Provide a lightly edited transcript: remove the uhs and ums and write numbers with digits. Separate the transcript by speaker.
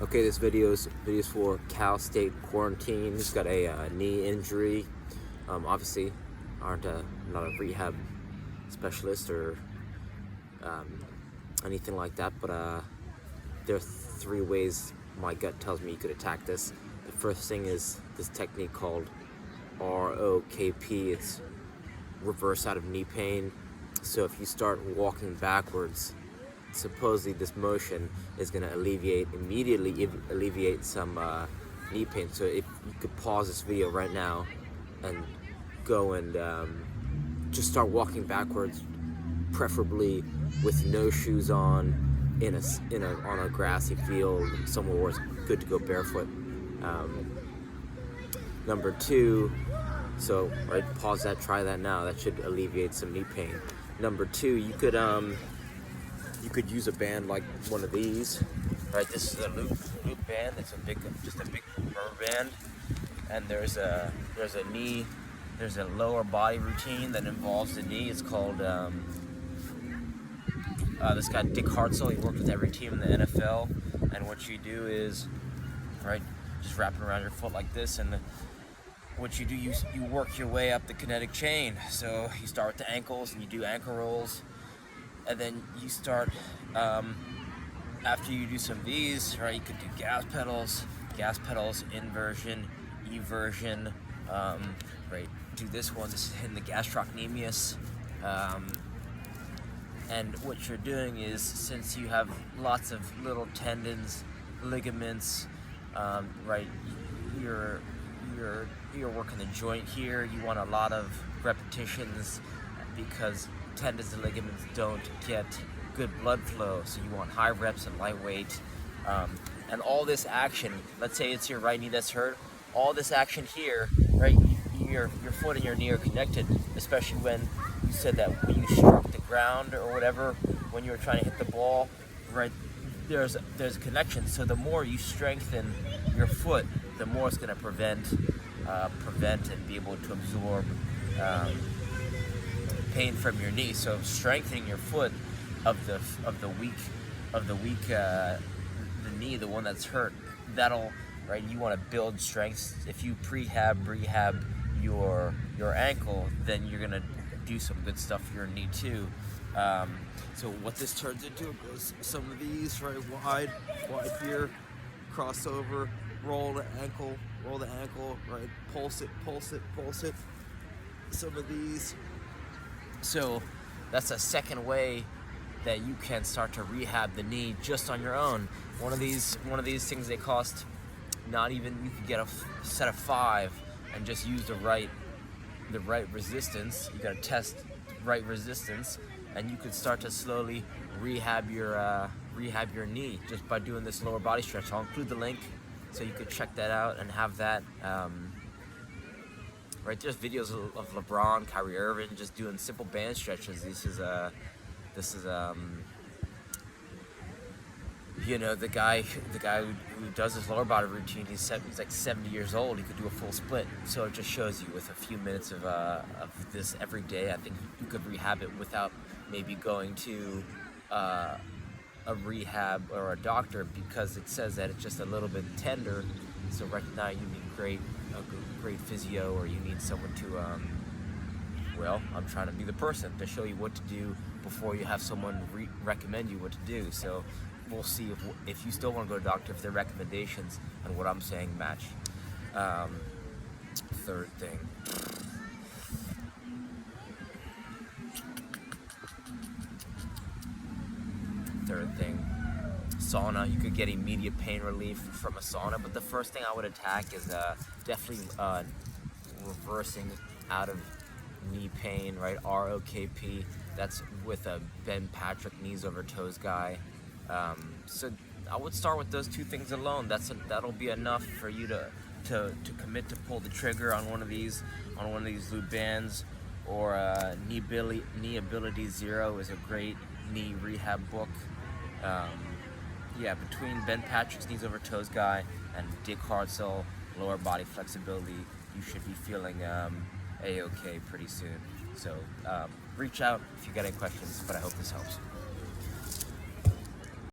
Speaker 1: Okay, this video's for Cal State quarantine. He's got a knee injury. Obviously, not a rehab specialist or anything like that, but there are 3 ways my gut tells me you could attack this. The first thing is this technique called ROKP. It's reverse out of knee pain. So if you start walking backwards, supposedly this motion is going to immediately alleviate some knee pain. So if you could pause this video right now and go and just start walking backwards, preferably with no shoes on, on a grassy field, somewhere where it's good to go barefoot. Number 2, so right, pause that, try that now. That should alleviate some knee pain. Number 2, you could use a band like one of these, right? This is a loop band. It's just a big rubber band, and there's a lower body routine that involves the knee. It's called this guy Dick Hartzell. He worked with every team in the NFL, and what you do is, right, just wrap it around your foot like this, and what you do, you work your way up the kinetic chain. So you start with the ankles, and you do ankle rolls. And then you start, after you do some of these, right, you could do gas pedals, inversion, eversion, right, do this one, this is hitting the gastrocnemius, and what you're doing is, since you have lots of little tendons, ligaments, right, you're working the joint here. You want a lot of repetitions because tendons and ligaments don't get good blood flow, so you want high reps and lightweight. And all this action, let's say it's your right knee that's hurt, all this action here, right, your foot and your knee are connected, especially when you said that when you struck the ground or whatever, when you were trying to hit the ball, right, there's a connection. So the more you strengthen your foot, the more it's going to prevent and be able to absorb pain from your knee. So strengthening your foot of the weak the knee, the one that's hurt, that'll, right, you want to build strength. If you rehab your ankle, then you're gonna do some good stuff for your knee too. So what this turns into is some of these, right, wide here, crossover, roll the ankle, right, pulse it. Some of these. So that's a second way that you can start to rehab the knee just on your own. One of these things, they cost not even, you could get a set of 5 and just use the right resistance. You gotta test right resistance, and you could start to slowly rehab your knee just by doing this lower body stretch. I'll include the link so you could check that out and have that. Right, there's videos of LeBron, Kyrie Irving just doing simple band stretches. This is you know, the guy who does his lower body routine. He's like 70 years old. He could do a full split. So it just shows you, with a few minutes of this every day, I think you could rehab it without maybe going to a rehab or a doctor, because it says that it's just a little bit tender. So right now you need a great physio, or you need someone to, well, I'm trying to be the person to show you what to do before you have someone recommend you what to do. So we'll see if you still want to go to a doctor, if their recommendations and what I'm saying match. Third thing. Sauna. You could get immediate pain relief from a sauna, but the first thing I would attack is definitely reversing out of knee pain, right? ROKP. That's with a Ben Patrick knees over toes guy. So I would start with those 2 things alone. That'll be enough for you to commit to pull the trigger on one of these loop bands. Or Knee Ability Zero is a great knee rehab book. Yeah, between Ben Patrick's knees over toes guy and Dick Hartzell lower body flexibility, you should be feeling A-okay pretty soon. So reach out if you got any questions, but I hope this helps.